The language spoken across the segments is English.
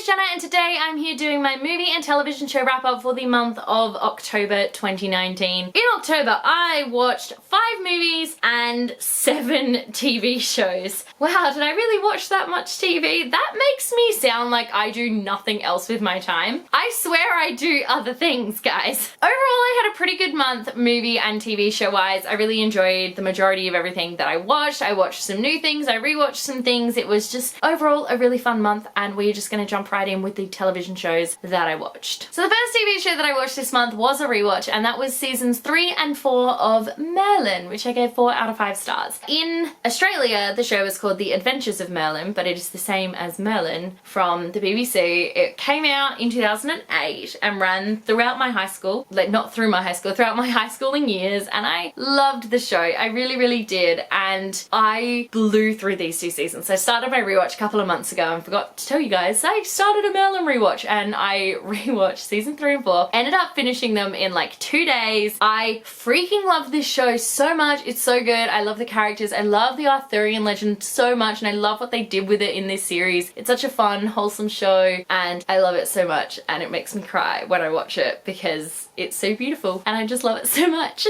name's Jenna and today I'm here doing my movie and television show wrap up for the month of October 2019. In October I watched 5 movies and 7 TV shows. Wow, did I really watch that much TV? That makes me sound like I do nothing else with my time. I swear I do other things, guys. Overall, I had a pretty good month movie and TV show wise. I really enjoyed the majority of everything that I watched. I watched some new things, I rewatched some things. It was just overall a really fun month and we're just gonna jump right in with the television shows that I watched. So the first TV show that I watched this month was a rewatch and that was seasons 3 and 4 of Merlin, which I gave 4 out of 5 stars. In Australia, the show is called The Adventures of Merlin, but it is the same as Merlin from the BBC. It came out in 2008 and ran throughout my high school, like not through my high school, throughout my high schooling years, and I loved the show. I really did, and I blew through these 2 seasons. I started my rewatch a couple of months ago and forgot to tell you guys, I started a Merlin rewatch and I rewatched season 3 and 4. Ended up finishing them in like 2 days. I freaking love this show so much. It's so good. I love the characters. I love the Arthurian legend so much and I love what they did with it in this series. It's such a fun, wholesome show and I love it so much and it makes me cry when I watch it because it's so beautiful and I just love it so much.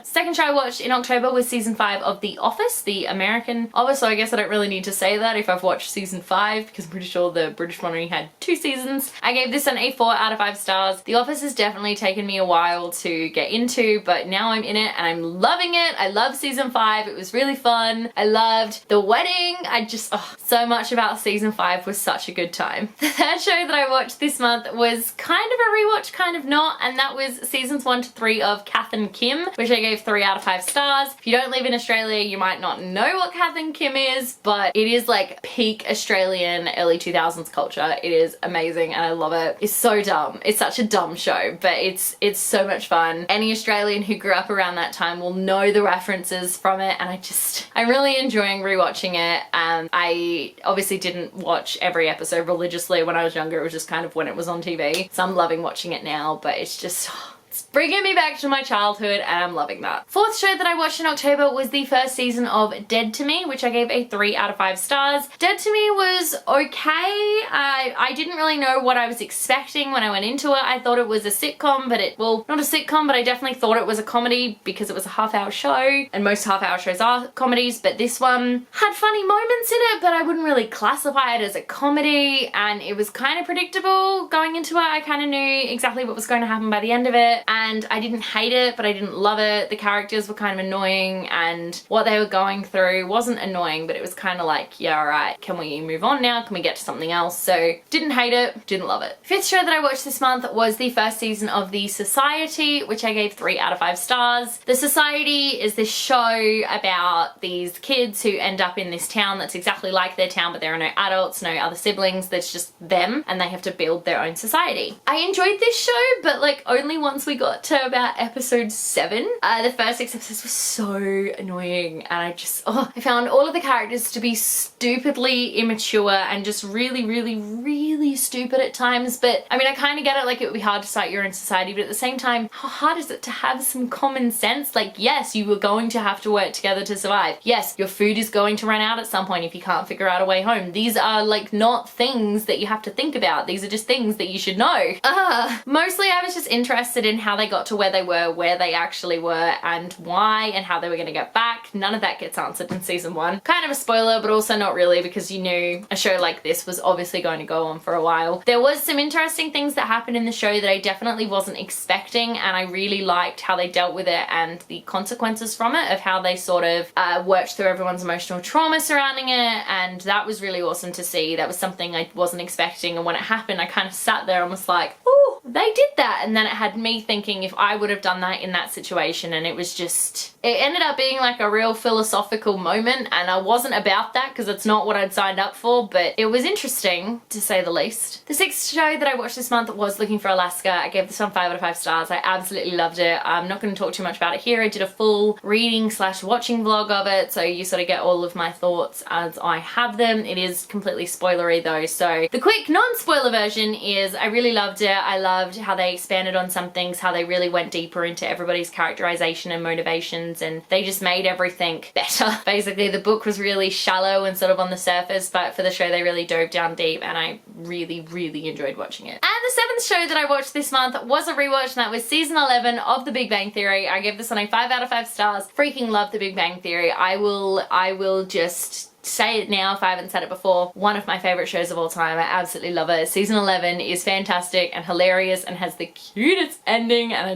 Second show I watched in October was season 5 of The Office, the American Office, so I guess I don't really need to say that if I've watched season 5 because I'm pretty sure the British one only had 2 seasons. I gave this an a 4 out of 5 stars. The Office has definitely taken me a while to get into, but now I'm in it and I'm loving it. I love season 5. It was really fun. I loved the wedding. I just, so much about season 5 was such a good time. The third show that I watched this month was kind of a rewatch, kind of not, and that was seasons 1 to 3 of Katherine Kim, which I gave 3 out of 5 stars. If you don't live in Australia, you might not know what Katherine Kim is, but it is like peak Australian early 2000s culture. It is amazing and I love it. It's so dumb. It's such a dumb show, but it's so much fun. Any Australian who grew up around that time will know the references from it and I'm really enjoying rewatching it. I obviously didn't watch every episode religiously when I was younger. It was just kind of when it was on TV. So I'm loving watching it now, but it's just, it's bringing me back to my childhood and I'm loving that. Fourth show that I watched in October was the first season of Dead to Me, which I gave a 3 out of 5 stars. Dead to Me was okay. I didn't really know what I was expecting when I went into it. I thought it was a sitcom, but well, not a sitcom, but I definitely thought it was a comedy because it was a half-hour show and most half-hour shows are comedies, but this one had funny moments in it, but I wouldn't really classify it as a comedy and it was kind of predictable going into it. I kind of knew exactly what was going to happen by the end of it. And I didn't hate it, but I didn't love it. The characters were kind of annoying and what they were going through wasn't annoying, but it was kind of like, yeah, all right, can we move on now? Can we get to something else? So didn't hate it, didn't love it. Fifth show that I watched this month was the first season of The Society, which I gave 3 out of 5 stars. The Society is this show about these kids who end up in this town that's exactly like their town, but there are no adults, no other siblings, there's just them and they have to build their own society. I enjoyed this show, but like only once we got to about episode 7. The first 6 episodes were so annoying and I just, I found all of the characters to be stupidly immature and just really stupid at times. But I mean, I kind of get it, like it would be hard to start your own society, but at the same time, how hard is it to have some common sense? Like, yes, you were going to have to work together to survive. Yes, your food is going to run out at some point if you can't figure out a way home. These are like not things that you have to think about. These are just things that you should know. Mostly I was just interested in how they got to where they were, where they actually were, and why, and how they were going to get back. None of that gets answered in season 1. Kind of a spoiler, but also not really because you knew a show like this was obviously going to go on for a while. There was some interesting things that happened in the show that I definitely wasn't expecting and I really liked how they dealt with it and the consequences from it, of how they sort of worked through everyone's emotional trauma surrounding it, and that was really awesome to see. That was something I wasn't expecting, and when it happened I kind of sat there and was like, oh, they did that, and then it had me thinking if I would have done that in that situation, and it was just, it ended up being like a real philosophical moment and I wasn't about that because it's not what I'd signed up for, but it was interesting to say the least. The sixth show that I watched this month was Looking for Alaska. I gave this one 5 out of 5 stars. I absolutely loved it. I'm not going to talk too much about it here. I did a full reading / watching vlog of it, so you sort of get all of my thoughts as I have them. It is completely spoilery though, so the quick non-spoiler version is I really loved it. I loved how they expanded on some things, how they really went deeper into everybody's characterization and motivations emotions, and they just made everything better. Basically, the book was really shallow and sort of on the surface, but for the show they really dove down deep, and I really, really enjoyed watching it. And the seventh show that I watched this month was a rewatch, and that was season 11 of The Big Bang Theory. I gave this one a 5 out of 5 stars. Freaking love The Big Bang Theory. I will just say it now if I haven't said it before. One of my favorite shows of all time. I absolutely love it. Season 11 is fantastic and hilarious and has the cutest ending, and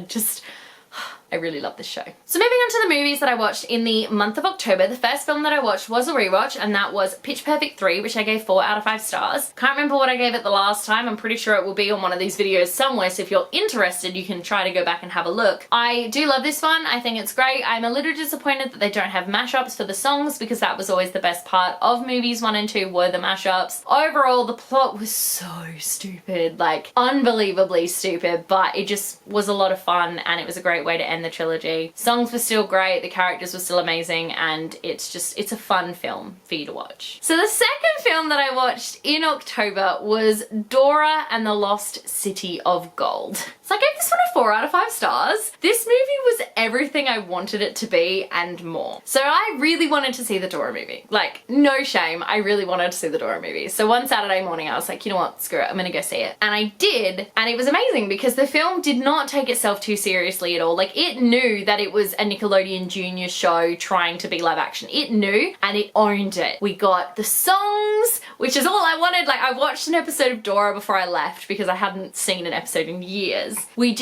I really love this show. So moving on to the movies that I watched in the month of October, the first film that I watched was a rewatch, and that was Pitch Perfect 3, which I gave 4 out of 5 stars. Can't remember what I gave it the last time. I'm pretty sure it will be on one of these videos somewhere, so if you're interested, you can try to go back and have a look. I do love this one. I think it's great. I'm a little disappointed that they don't have mashups for the songs, because that was always the best part of movies 1 and 2 were the mashups. Overall, the plot was so stupid, like unbelievably stupid, but it just was a lot of fun, and it was a great way to end the trilogy. Songs were still great, the characters were still amazing, and it's a fun film for you to watch. So the second film that I watched in October was Dora and the Lost City of Gold. So I gave this one a 4 out of 5 stars. This movie was everything I wanted it to be and more. So I really wanted to see the Dora movie. Like, no shame, I really wanted to see the Dora movie. So one Saturday morning I was like, you know what, screw it, I'm gonna go see it. And I did, and it was amazing because the film did not take itself too seriously at all. Like, it knew that it was a Nickelodeon Junior show trying to be live action. It knew, and it owned it. We got the songs, which is all I wanted. Like, I watched an episode of Dora before I left because I hadn't seen an episode in years. We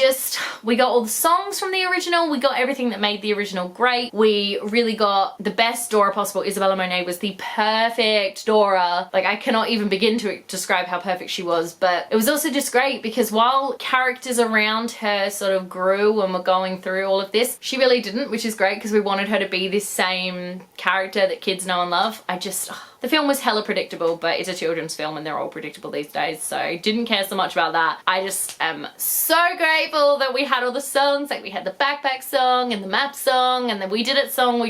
got all the songs from the original, we got everything that made the original great. We really got the best Dora possible. Isabella Monet was the perfect Dora. Like, I cannot even begin to describe how perfect she was, but it was also just great because while characters around her sort of grew and were going through all of this, she really didn't, which is great because we wanted her to be this same character that kids know and love. The film was hella predictable, but it's a children's film and they're all predictable these days, so didn't care so much about that. I just am so grateful that we had all the songs. Like, we had the backpack song and the map song and the We Did It song.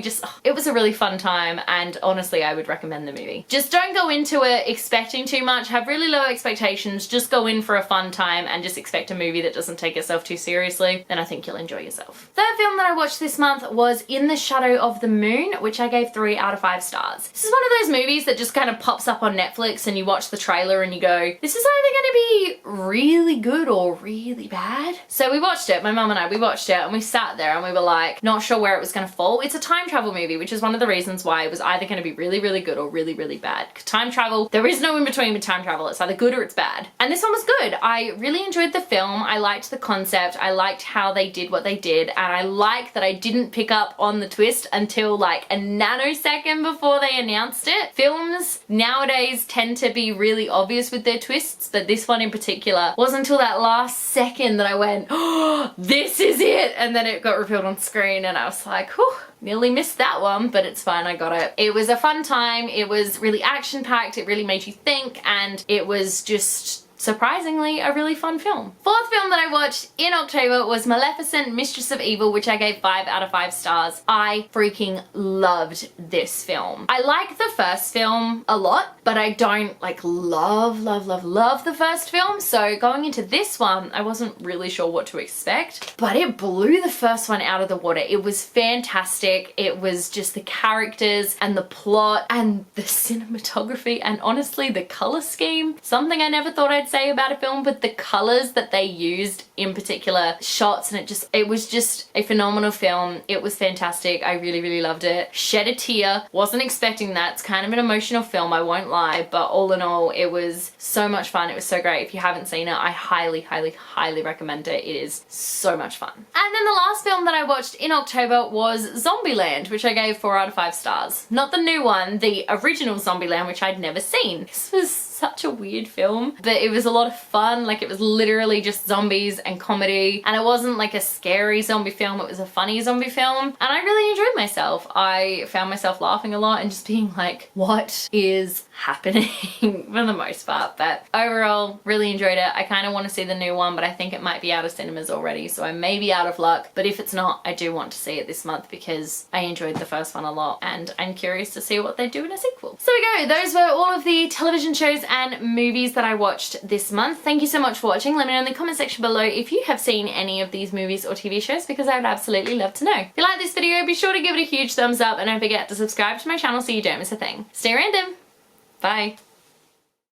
It was a really fun time, and honestly I would recommend the movie. Just don't go into it expecting too much, have really low expectations, just go in for a fun time and just expect a movie that doesn't take itself too seriously, then I think you'll enjoy yourself. Third film that I watched this month was In the Shadow of the Moon, which I gave 3 out of 5 stars. This is one of those movies that just kind of pops up on Netflix and you watch the trailer and you go, this is either going to be really good or really bad. So we watched it, my mum and I, we watched it and we sat there and we were like, not sure where it was going to fall. It's a time travel movie, which is one of the reasons why it was either going to be really, really good or really, really bad. Time travel, there is no in between with time travel. It's either good or it's bad. And this one was good. I really enjoyed the film. I liked the concept. I liked how they did what they did. And I like that I didn't pick up on the twist until like a nanosecond before they announced it. Films nowadays tend to be really obvious with their twists, but this one in particular wasn't until that last second that I went, oh, this is it, and then it got revealed on screen and I was like, whew, nearly missed that one, but it's fine, I got it. It was a fun time, it was really action-packed, it really made you think, and it was just surprisingly a really fun film. Fourth film that I watched in October was Maleficent, Mistress of Evil, which I gave 5 out of 5 stars. I freaking loved this film. I like the first film a lot, but I don't like love the first film, so going into this one I wasn't really sure what to expect, but it blew the first one out of the water. It was fantastic. It was just the characters and the plot and the cinematography and honestly the color scheme. Something I never thought I'd say about a film, but the colors that they used in particular shots, and it was just a phenomenal film. It was fantastic. I really loved it. Shed a tear. Wasn't expecting that. It's kind of an emotional film, I won't lie, but all in all it was so much fun. It was so great. If you haven't seen it, I highly recommend it. It is so much fun. And then the last film that I watched in October was Zombieland, which I gave 4 out of 5 stars. Not the new one, the original Zombieland, which I'd never seen. This was such a weird film, but it was a lot of fun. Like, it was literally just zombies and comedy, and it wasn't like a scary zombie film, it was a funny zombie film, and I really enjoyed myself. I found myself laughing a lot and just being like, what is happening for the most part. But overall, really enjoyed it. I kind of want to see the new one, but I think it might be out of cinemas already, so I may be out of luck. But if it's not, I do want to see it this month because I enjoyed the first one a lot and I'm curious to see what they do in a sequel. So we go. Those were all of the television shows and movies that I watched this month. Thank you so much for watching. Let me know in the comment section below if you have seen any of these movies or TV shows, because I would absolutely love to know. If you like this video, be sure to give it a huge thumbs up and don't forget to subscribe to my channel so you don't miss a thing. Stay random. Bye.